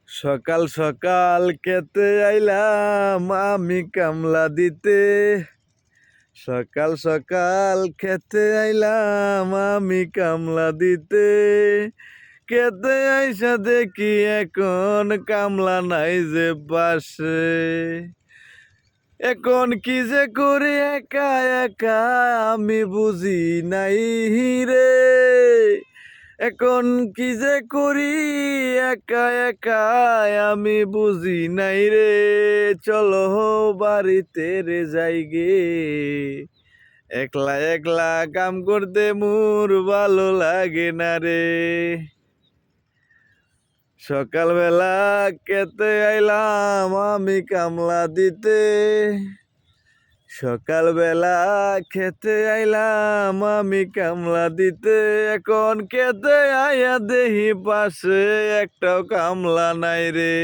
সকাল সকাল খেতে আইলাম আমি কামলা দিতে। সকাল সকাল খেতে আইলাম আমি কামলা দিতে। খেতে আইসা দেখি এখন কামলা নাই যে পাশে। এখন কি যে করি একা একা আমি বুঝি নাই রে। এখন কি যে করি একা একা আমি বুঝি নাই রে। চলো বাড়িতে রে যাইগে, একলা একলা কাম করতে মোর ভালো লাগে না রে। সকালবেলা খেতে আইলাম আমি কামলা দিতে। সকালবেলা খেতে আইলাম আমি কামলা দিতে। এখন খেতে আইয়া দেহি পাশে একটাও কামলা নাই রে।